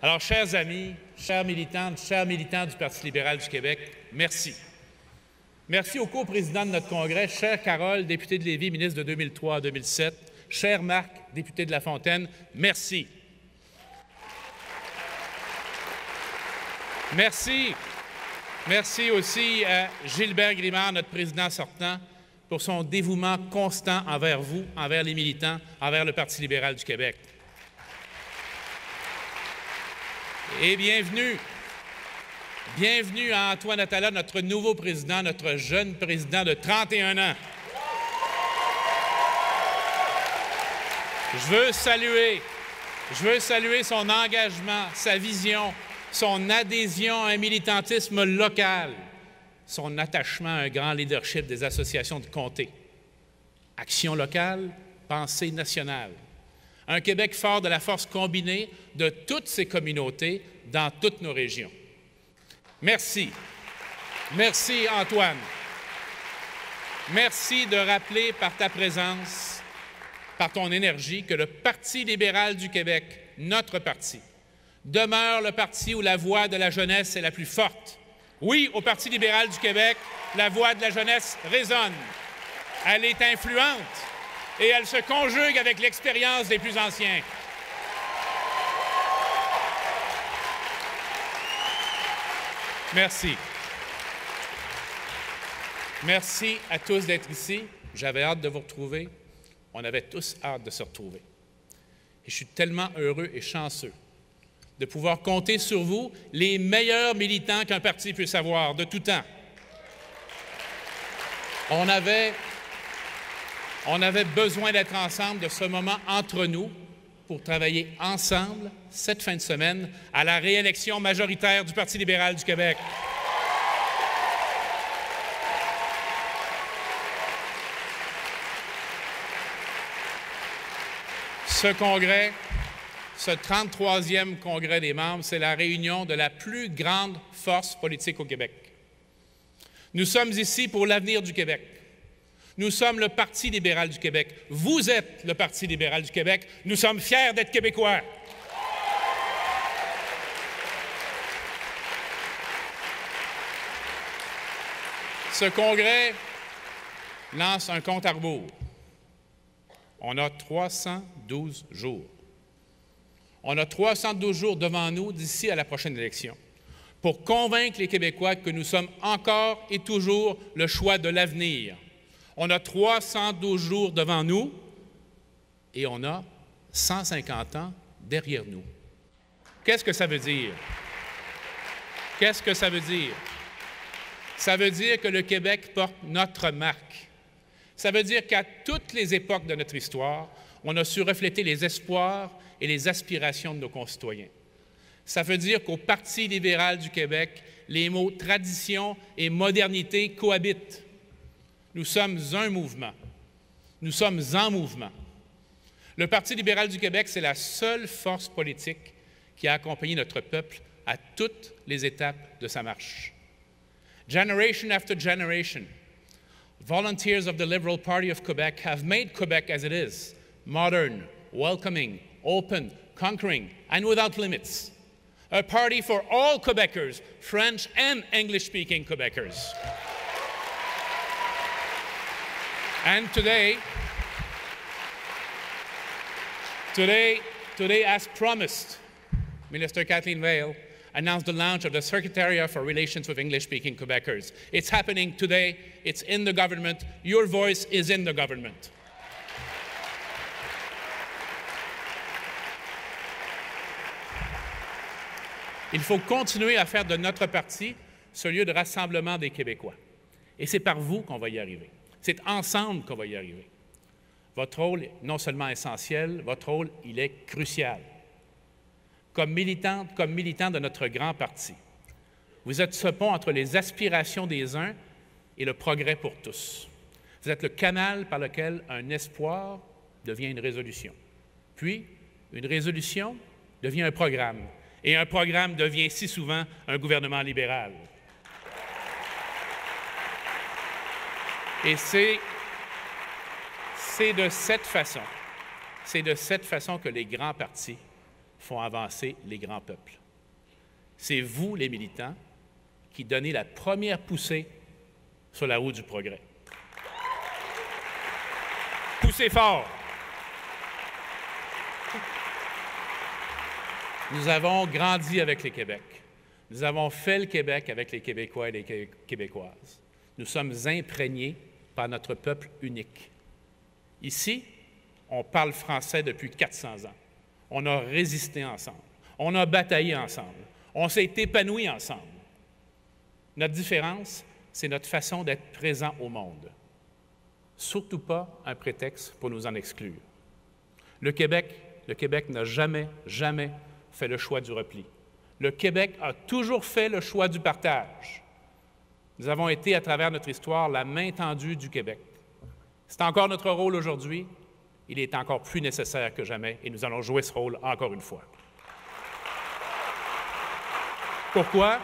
Alors, chers amis, chères militantes, chers militants du Parti libéral du Québec, merci. Merci au coprésident de notre congrès, chère Carole, députée de Lévis, ministre de 2003 à 2007, cher Marc, député de La Fontaine, merci. Merci. Merci aussi à Gilbert Grimard, notre président sortant, pour son dévouement constant envers vous, envers les militants, envers le Parti libéral du Québec. Et bienvenue à Antoine Atala, notre nouveau président, notre jeune président de 31 ans. Je veux saluer son engagement, sa vision, son adhésion à un militantisme local, son attachement à un grand leadership des associations de comté. Action locale, pensée nationale. Un Québec fort de la force combinée de toutes ces communautés dans toutes nos régions. Merci. Merci, Antoine. Merci de rappeler par ta présence, par ton énergie, que le Parti libéral du Québec, notre parti, demeure le parti où la voix de la jeunesse est la plus forte. Oui, au Parti libéral du Québec, la voix de la jeunesse résonne. Elle est influente et elle se conjugue avec l'expérience des plus anciens. Merci. Merci à tous d'être ici. J'avais hâte de vous retrouver. On avait tous hâte de se retrouver. Et je suis tellement heureux et chanceux de pouvoir compter sur vous, les meilleurs militants qu'un parti puisse avoir de tout temps. On avait besoin d'être ensemble, de ce moment entre nous, pour travailler ensemble, cette fin de semaine, à la réélection majoritaire du Parti libéral du Québec. Ce congrès, ce 33e congrès des membres, c'est la réunion de la plus grande force politique au Québec. Nous sommes ici pour l'avenir du Québec. Nous sommes le Parti libéral du Québec. Vous êtes le Parti libéral du Québec. Nous sommes fiers d'être Québécois. Ce congrès lance un compte à rebours. On a 312 jours. On a 312 jours devant nous d'ici à la prochaine élection pour convaincre les Québécois que nous sommes encore et toujours le choix de l'avenir. On a 312 jours devant nous et on a 150 ans derrière nous. Qu'est-ce que ça veut dire? Qu'est-ce que ça veut dire? Ça veut dire que le Québec porte notre marque. Ça veut dire qu'à toutes les époques de notre histoire, on a su refléter les espoirs et les aspirations de nos concitoyens. Ça veut dire qu'au Parti libéral du Québec, les mots tradition et modernité cohabitent. Nous sommes un mouvement. Nous sommes en mouvement. Le Parti libéral du Québec, c'est la seule force politique qui a accompagné notre peuple à toutes les étapes de sa marche. Generation after generation, volunteers of the Liberal Party of Quebec have made Quebec as it is, modern, welcoming, open, conquering, and without limits. A party for all Quebecers, French and English-speaking Quebecers. And today, as promised, Minister Kathleen Vail announced the launch of the Secretariat for Relations with English-speaking Quebecers. It's happening today. It's in the government. Your voice is in the government. Il faut continuer à faire de notre parti ce lieu de rassemblement des Québécois. Et c'est par vous qu'on va y arriver. C'est ensemble qu'on va y arriver. Votre rôle est non seulement essentiel, votre rôle, il est crucial. Comme militante, comme militant de notre grand parti, vous êtes ce pont entre les aspirations des uns et le progrès pour tous. Vous êtes le canal par lequel un espoir devient une résolution. Puis, une résolution devient un programme. Et un programme devient si souvent un gouvernement libéral. Et c'est de cette façon, c'est de cette façon que les grands partis font avancer les grands peuples. C'est vous, les militants, qui donnez la première poussée sur la roue du progrès. Poussez fort! Nous avons grandi avec les Québec. Nous avons fait le Québec avec les Québécois et les Québécoises. Nous sommes imprégnés par notre peuple unique. Ici, on parle français depuis 400 ans. On a résisté ensemble. On a bataillé ensemble. On s'est épanoui ensemble. Notre différence, c'est notre façon d'être présent au monde. Surtout pas un prétexte pour nous en exclure. Le Québec n'a jamais fait le choix du repli. Le Québec a toujours fait le choix du partage. Nous avons été, à travers notre histoire, la main tendue du Québec. C'est encore notre rôle aujourd'hui. Il est encore plus nécessaire que jamais et nous allons jouer ce rôle encore une fois. Pourquoi?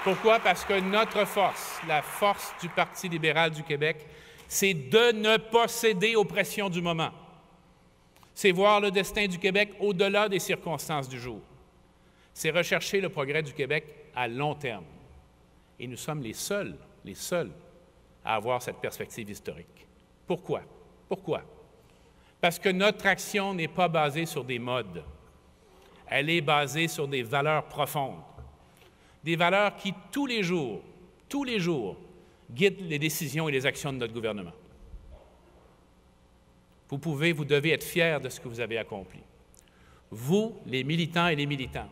Pourquoi? Parce que notre force, la force du Parti libéral du Québec, c'est de ne pas céder aux pressions du moment. C'est voir le destin du Québec au-delà des circonstances du jour. C'est rechercher le progrès du Québec à long terme. Et nous sommes les seuls à avoir cette perspective historique. Pourquoi? Pourquoi? Parce que notre action n'est pas basée sur des modes. Elle est basée sur des valeurs profondes. Des valeurs qui, tous les jours, guident les décisions et les actions de notre gouvernement. Vous devez être fiers de ce que vous avez accompli. Vous, les militants et les militantes,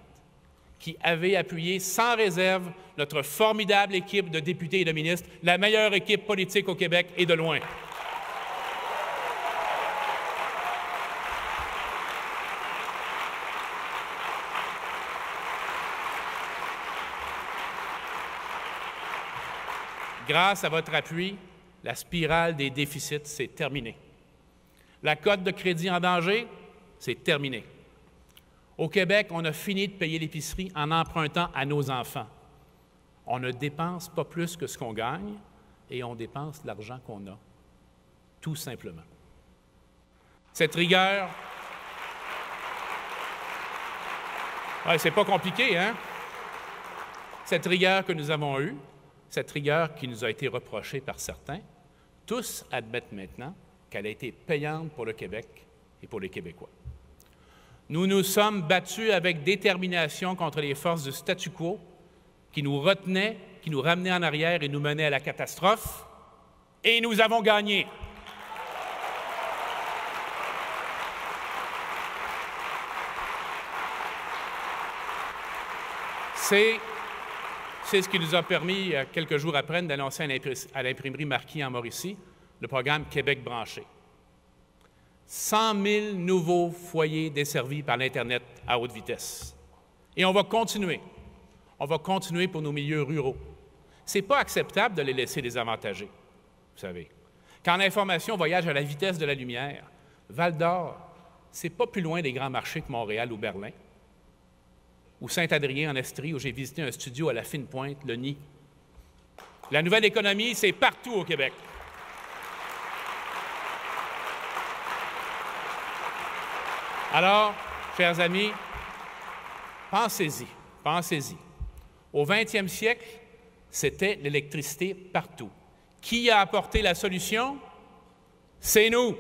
qui avez appuyé sans réserve notre formidable équipe de députés et de ministres, la meilleure équipe politique au Québec et de loin. Grâce à votre appui, la spirale des déficits s'est terminée. La cote de crédit en danger, c'est terminé. Au Québec, on a fini de payer l'épicerie en empruntant à nos enfants. On ne dépense pas plus que ce qu'on gagne et on dépense l'argent qu'on a, tout simplement. Cette rigueur, c'est pas compliqué, hein? Cette rigueur que nous avons eue, cette rigueur qui nous a été reprochée par certains, tous admettent maintenant qu'elle a été payante pour le Québec et pour les Québécois. Nous nous sommes battus avec détermination contre les forces du statu quo qui nous retenaient, qui nous ramenaient en arrière et nous menaient à la catastrophe, et nous avons gagné. C'est ce qui nous a permis, quelques jours après, d'annoncer à l'imprimerie Marquis en Mauricie le programme Québec branché. 100 000 nouveaux foyers desservis par l'Internet à haute vitesse. Et on va continuer. On va continuer pour nos milieux ruraux. Ce n'est pas acceptable de les laisser désavantagés, vous savez. Quand l'information voyage à la vitesse de la lumière, Val-d'Or, c'est pas plus loin des grands marchés que Montréal ou Berlin, ou Saint-Adrien en Estrie, où j'ai visité un studio à la fine pointe, le Nid. La nouvelle économie, c'est partout au Québec. Alors, chers amis, pensez-y, pensez-y. Au 20e siècle, c'était l'électricité partout. Qui a apporté la solution? C'est nous.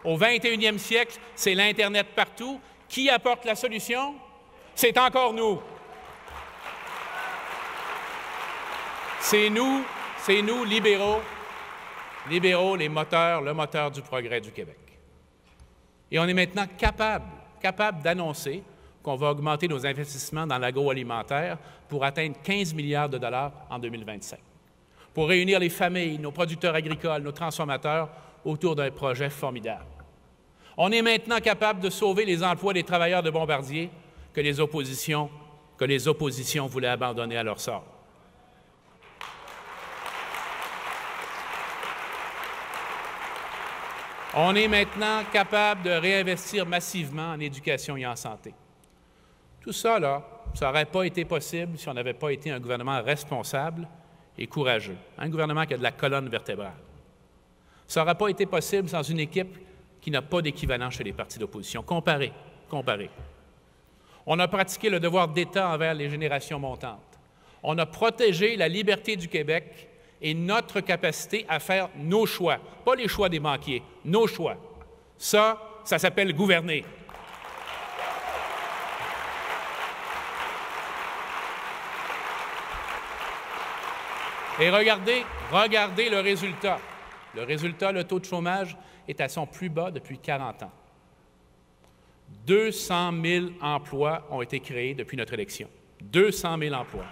Au 21e siècle, c'est l'Internet partout. Qui apporte la solution? C'est encore nous. C'est nous, libéraux, les moteurs, le moteur du progrès du Québec. Et on est maintenant capable d'annoncer qu'on va augmenter nos investissements dans l'agroalimentaire pour atteindre 15 milliards de dollars en 2025, pour réunir les familles, nos producteurs agricoles, nos transformateurs autour d'un projet formidable. On est maintenant capable de sauver les emplois des travailleurs de Bombardier que les oppositions voulaient abandonner à leur sort. On est maintenant capable de réinvestir massivement en éducation et en santé. Tout ça, là, ça n'aurait pas été possible si on n'avait pas été un gouvernement responsable et courageux, un gouvernement qui a de la colonne vertébrale. Ça n'aurait pas été possible sans une équipe qui n'a pas d'équivalent chez les partis d'opposition. Comparez. On a pratiqué le devoir d'État envers les générations montantes. On a protégé la liberté du Québec et notre capacité à faire nos choix, pas les choix des banquiers, nos choix. Ça s'appelle gouverner. Et regardez le résultat. Le résultat, le taux de chômage est à son plus bas depuis 40 ans. 200 000 emplois ont été créés depuis notre élection. 200 000 emplois.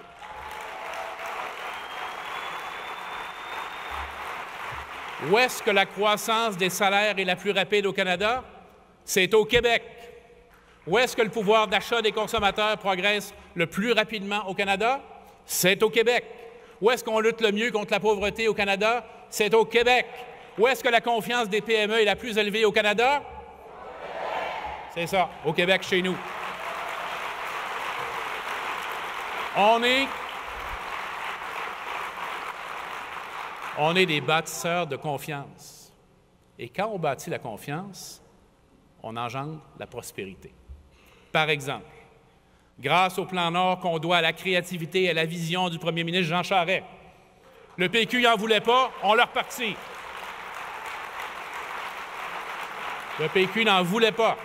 Où est-ce que la croissance des salaires est la plus rapide au Canada? C'est au Québec. Où est-ce que le pouvoir d'achat des consommateurs progresse le plus rapidement au Canada? C'est au Québec. Où est-ce qu'on lutte le mieux contre la pauvreté au Canada? C'est au Québec. Où est-ce que la confiance des PME est la plus élevée au Canada? C'est ça, au Québec, chez nous. On est des bâtisseurs de confiance. Et quand on bâtit la confiance, on engendre la prospérité. Par exemple, grâce au Plan Nord qu'on doit à la créativité et à la vision du premier ministre Jean Charest, le PQ n'en voulait pas, on l'a reparti. Le PQ n'en voulait pas.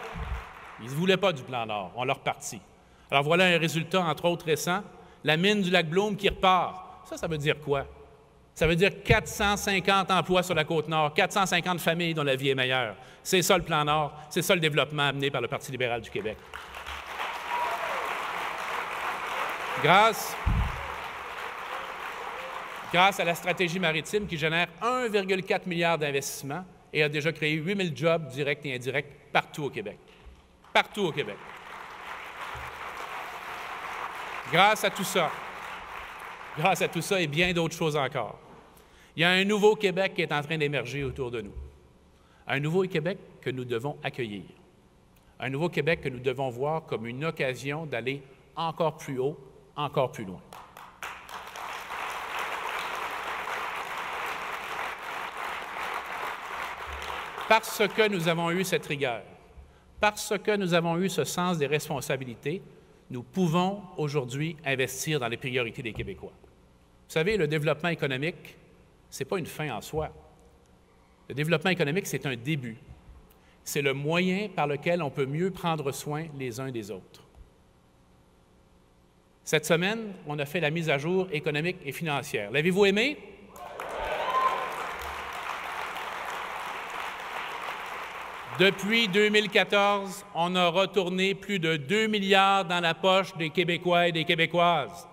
Ils ne voulaient pas du Plan Nord, on l'a reparti. Alors voilà un résultat, entre autres récent, la mine du lac Bloom qui repart. Ça veut dire quoi? Ça veut dire 450 emplois sur la Côte-Nord, 450 familles dont la vie est meilleure. C'est ça le Plan Nord, c'est ça le développement amené par le Parti libéral du Québec. Grâce à la stratégie maritime qui génère 1,4 milliard d'investissements et a déjà créé 8 000 jobs directs et indirects partout au Québec. Partout au Québec. Grâce à tout ça et bien d'autres choses encore, il y a un nouveau Québec qui est en train d'émerger autour de nous. Un nouveau Québec que nous devons accueillir. Un nouveau Québec que nous devons voir comme une occasion d'aller encore plus haut, encore plus loin. Parce que nous avons eu cette rigueur, parce que nous avons eu ce sens des responsabilités, nous pouvons aujourd'hui investir dans les priorités des Québécois. Vous savez, le développement économique, ce n'est pas une fin en soi. Le développement économique, c'est un début. C'est le moyen par lequel on peut mieux prendre soin les uns des autres. Cette semaine, on a fait la mise à jour économique et financière. L'avez-vous aimé? Depuis 2014, on a retourné plus de 2 milliards dans la poche des Québécois et des Québécoises.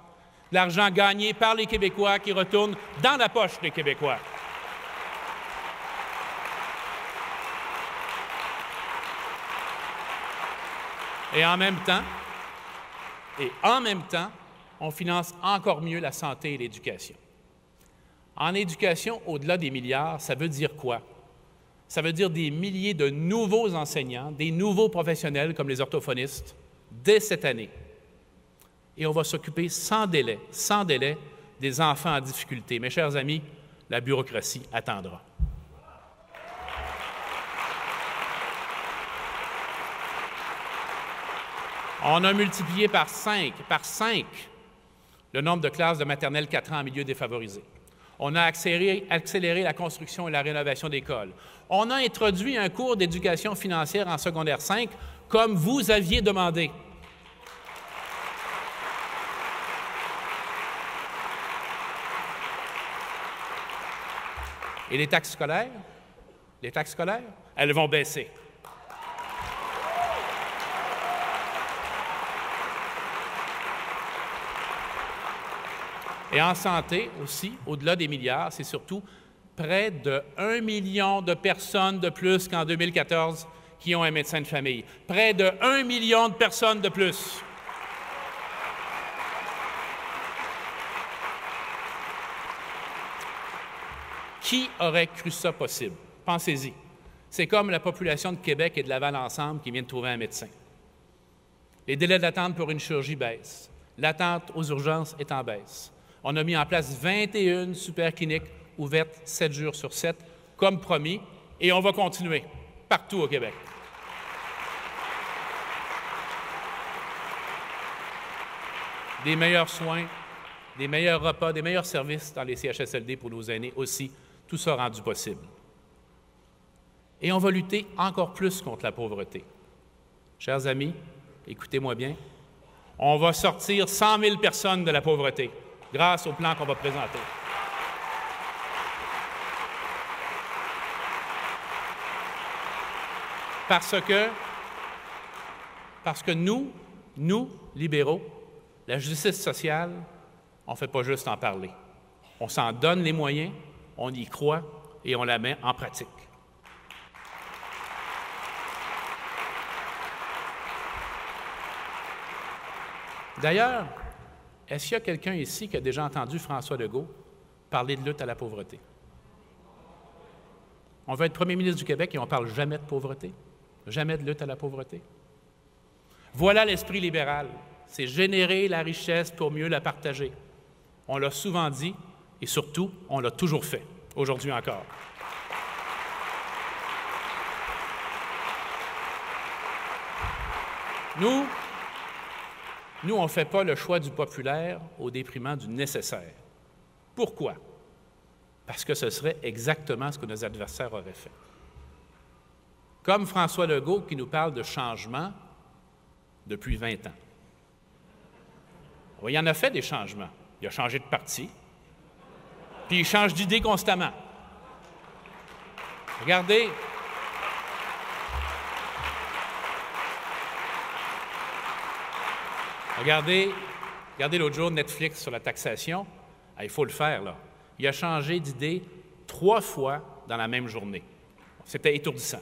L'argent gagné par les Québécois qui retourne dans la poche des Québécois. Et en même temps, on finance encore mieux la santé et l'éducation. En éducation, au-delà des milliards, ça veut dire quoi? Ça veut dire des milliers de nouveaux enseignants, des nouveaux professionnels comme les orthophonistes, dès cette année. Et on va s'occuper sans délai, des enfants en difficulté. Mes chers amis, la bureaucratie attendra. On a multiplié par 5 le nombre de classes de maternelle 4 ans en milieu défavorisé. On a accéléré la construction et la rénovation d'écoles. On a introduit un cours d'éducation financière en secondaire 5, comme vous aviez demandé. Et les taxes scolaires, elles vont baisser. Et en santé aussi, au-delà des milliards, c'est surtout près de 1 million de personnes de plus qu'en 2014 qui ont un médecin de famille. Près de 1 million de personnes de plus. Qui aurait cru ça possible? Pensez-y. C'est comme la population de Québec et de Laval ensemble qui vient de trouver un médecin. Les délais d'attente pour une chirurgie baissent. L'attente aux urgences est en baisse. On a mis en place 21 super cliniques ouvertes 7 jours sur 7, comme promis, et on va continuer. partout au Québec. Des meilleurs soins, des meilleurs repas, des meilleurs services dans les CHSLD pour nos aînés aussi, tout ça rendu possible. Et on va lutter encore plus contre la pauvreté. Chers amis, écoutez-moi bien, on va sortir 100 000 personnes de la pauvreté grâce au plan qu'on va présenter. Parce que nous, libéraux, la justice sociale, on ne fait pas juste en parler. On s'en donne les moyens, on y croit et on la met en pratique. D'ailleurs, est-ce qu'il y a quelqu'un ici qui a déjà entendu François Legault parler de lutte à la pauvreté? On veut être premier ministre du Québec et on ne parle jamais de pauvreté, jamais de lutte à la pauvreté. Voilà l'esprit libéral, c'est générer la richesse pour mieux la partager. On l'a souvent dit et surtout, on l'a toujours fait, aujourd'hui encore. Nous, on ne fait pas le choix du populaire au détriment du nécessaire. Pourquoi? Parce que ce serait exactement ce que nos adversaires auraient fait. Comme François Legault qui nous parle de changement depuis 20 ans. Il en a fait des changements. Il a changé de parti, puis il change d'idée constamment. Regardez, regardez l'autre jour Netflix sur la taxation. Ah, il faut le faire, là. Il a changé d'idée 3 fois dans la même journée. C'était étourdissant.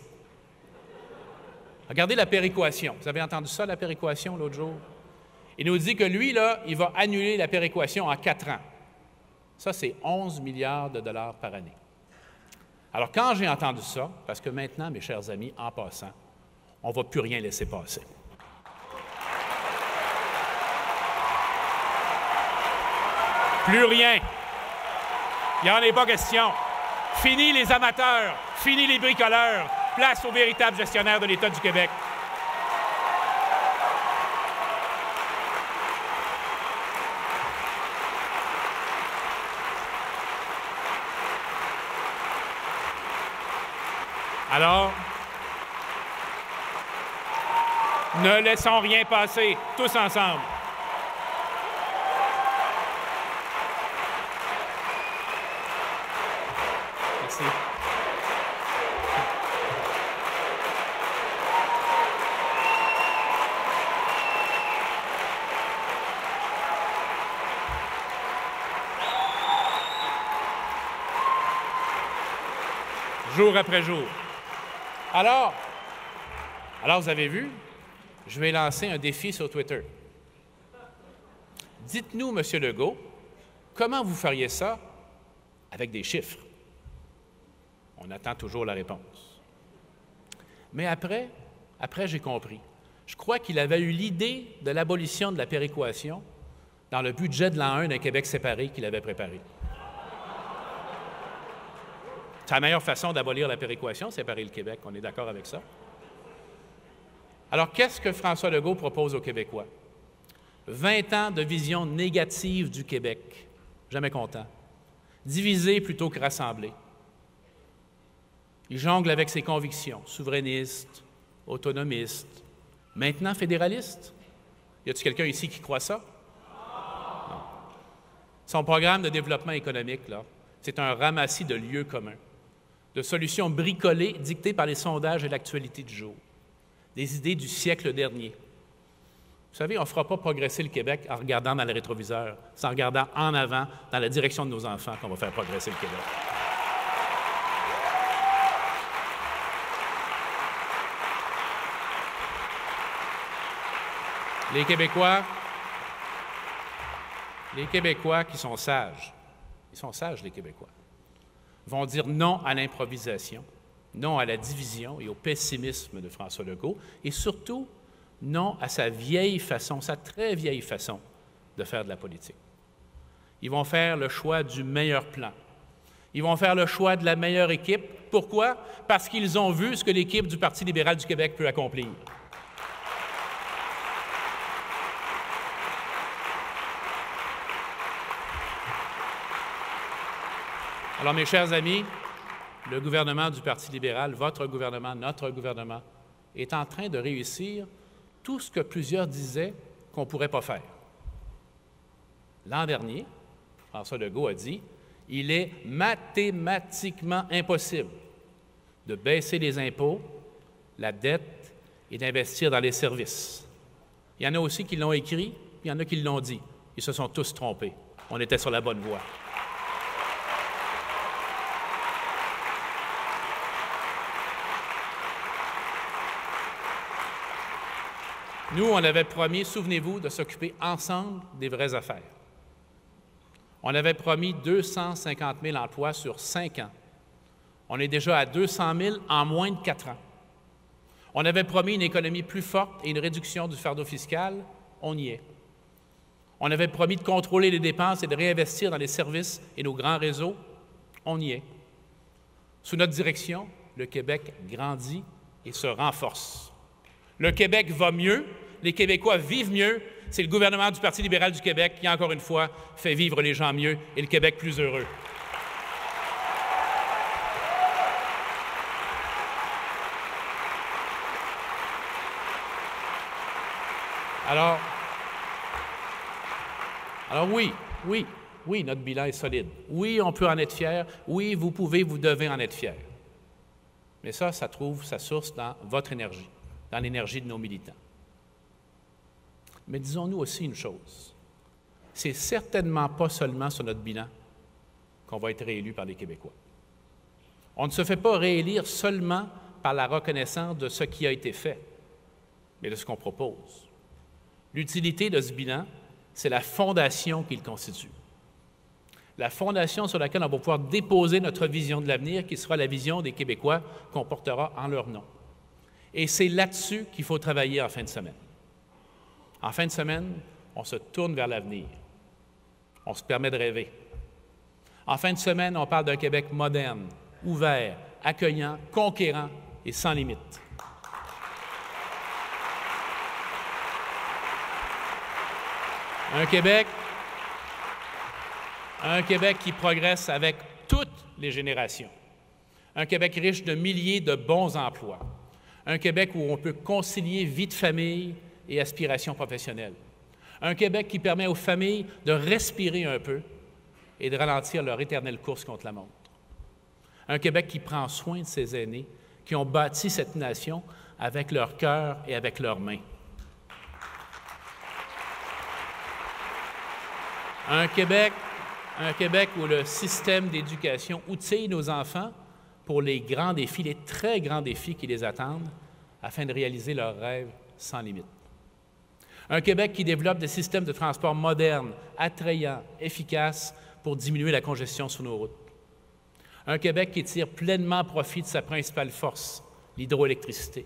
Regardez la péréquation. Vous avez entendu ça, la péréquation, l'autre jour? Il nous dit que lui, là, il va annuler la péréquation en 4 ans. Ça, c'est 11 milliards de dollars par année. Alors, quand j'ai entendu ça, parce que maintenant, mes chers amis, en passant, on ne va plus rien laisser passer. Plus rien. Il n'y en est pas question. Fini les amateurs, fini les bricoleurs, place aux véritables gestionnaires de l'État du Québec. Alors, ne laissons rien passer, tous ensemble. Merci. Jour après jour. Alors, vous avez vu, je vais lancer un défi sur Twitter. Dites-nous, M. Legault, comment vous feriez ça avec des chiffres? On attend toujours la réponse. Mais après j'ai compris. Je crois qu'il avait eu l'idée de l'abolition de la péréquation dans le budget de l'an 1 d'un Québec séparé qu'il avait préparé. C'est la meilleure façon d'abolir la péréquation, séparer le Québec. On est d'accord avec ça? Alors, qu'est-ce que François Legault propose aux Québécois? 20 ans de vision négative du Québec. Jamais content. Diviser plutôt que rassembler. Il jongle avec ses convictions, souverainistes, autonomistes, maintenant fédéralistes. Y a-t-il quelqu'un ici qui croit ça? Non. Son programme de développement économique, là, c'est un ramassis de lieux communs, de solutions bricolées dictées par les sondages et l'actualité du jour, des idées du siècle dernier. Vous savez, on ne fera pas progresser le Québec en regardant dans le rétroviseur, c'est en regardant en avant, dans la direction de nos enfants, qu'on va faire progresser le Québec. Les Québécois qui sont sages, ils sont sages, les Québécois, vont dire non à l'improvisation, non à la division et au pessimisme de François Legault, et surtout, non à sa vieille façon, sa très vieille façon de faire de la politique. Ils vont faire le choix du meilleur plan. Ils vont faire le choix de la meilleure équipe. Pourquoi? Parce qu'ils ont vu ce que l'équipe du Parti libéral du Québec peut accomplir. Alors, mes chers amis, le gouvernement du Parti libéral, votre gouvernement, notre gouvernement, est en train de réussir tout ce que plusieurs disaient qu'on ne pourrait pas faire. L'an dernier, François Legault a dit « Il est mathématiquement impossible de baisser les impôts, la dette et d'investir dans les services. » Il y en a aussi qui l'ont écrit, il y en a qui l'ont dit. Ils se sont tous trompés. On était sur la bonne voie. Nous, on avait promis, souvenez-vous, de s'occuper ensemble des vraies affaires. On avait promis 250 000 emplois sur 5 ans. On est déjà à 200 000 en moins de 4 ans. On avait promis une économie plus forte et une réduction du fardeau fiscal. On y est. On avait promis de contrôler les dépenses et de réinvestir dans les services et nos grands réseaux. On y est. Sous notre direction, le Québec grandit et se renforce. Le Québec va mieux, les Québécois vivent mieux. C'est le gouvernement du Parti libéral du Québec qui, encore une fois, fait vivre les gens mieux et le Québec plus heureux. Alors oui, notre bilan est solide. Oui, on peut en être fier. Oui, vous pouvez, vous devez en être fier. Mais ça trouve sa source dans votre énergie, dans l'énergie de nos militants. Mais disons-nous aussi une chose. C'est certainement pas seulement sur notre bilan qu'on va être réélu par les Québécois. On ne se fait pas réélire seulement par la reconnaissance de ce qui a été fait, mais de ce qu'on propose. L'utilité de ce bilan, c'est la fondation qu'il constitue. La fondation sur laquelle on va pouvoir déposer notre vision de l'avenir, qui sera la vision des Québécois qu'on portera en leur nom. Et c'est là-dessus qu'il faut travailler en fin de semaine. En fin de semaine, on se tourne vers l'avenir. On se permet de rêver. En fin de semaine, on parle d'un Québec moderne, ouvert, accueillant, conquérant et sans limite. Un Québec qui progresse avec toutes les générations. Un Québec riche de milliers de bons emplois. Un Québec où on peut concilier vie de famille et aspirations professionnelles. Un Québec qui permet aux familles de respirer un peu et de ralentir leur éternelle course contre la montre. Un Québec qui prend soin de ses aînés, qui ont bâti cette nation avec leur cœur et avec leurs mains. Un Québec où le système d'éducation outille nos enfants pour les grands défis, les très grands défis qui les attendent, afin de réaliser leurs rêves sans limite. Un Québec qui développe des systèmes de transport modernes, attrayants, efficaces pour diminuer la congestion sur nos routes. Un Québec qui tire pleinement profit de sa principale force, l'hydroélectricité.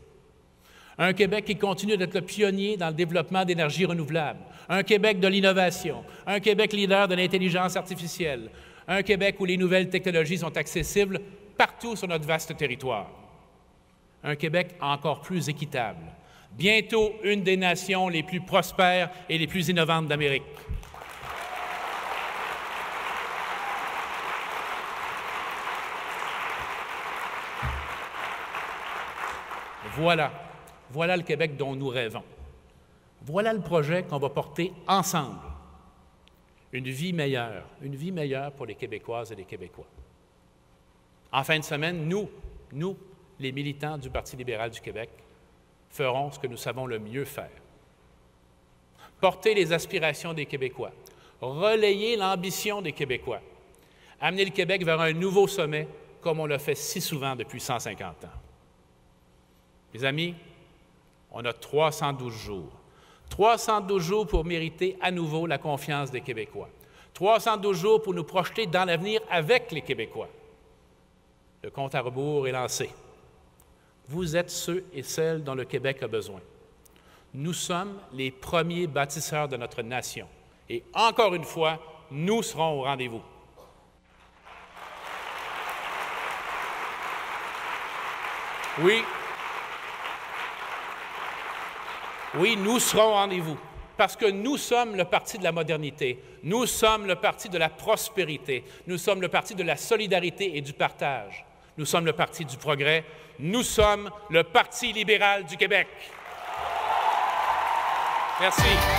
Un Québec qui continue d'être le pionnier dans le développement d'énergies renouvelables. Un Québec de l'innovation. Un Québec leader de l'intelligence artificielle. Un Québec où les nouvelles technologies sont accessibles partout sur notre vaste territoire. Un Québec encore plus équitable. Bientôt une des nations les plus prospères et les plus innovantes d'Amérique. Voilà le Québec dont nous rêvons. Voilà le projet qu'on va porter ensemble. Une vie meilleure pour les Québécoises et les Québécois. En fin de semaine, nous, les militants du Parti libéral du Québec, ferons ce que nous savons le mieux faire. Porter les aspirations des Québécois, relayer l'ambition des Québécois, amener le Québec vers un nouveau sommet comme on l'a fait si souvent depuis 150 ans. Mes amis, on a 312 jours. 312 jours pour mériter à nouveau la confiance des Québécois. 312 jours pour nous projeter dans l'avenir avec les Québécois. Le compte à rebours est lancé. Vous êtes ceux et celles dont le Québec a besoin. Nous sommes les premiers bâtisseurs de notre nation. Et encore une fois, nous serons au rendez-vous. Oui, nous serons au rendez-vous. Parce que nous sommes le parti de la modernité. Nous sommes le parti de la prospérité. Nous sommes le parti de la solidarité et du partage. Nous sommes le parti du progrès. Nous sommes le Parti libéral du Québec. Merci.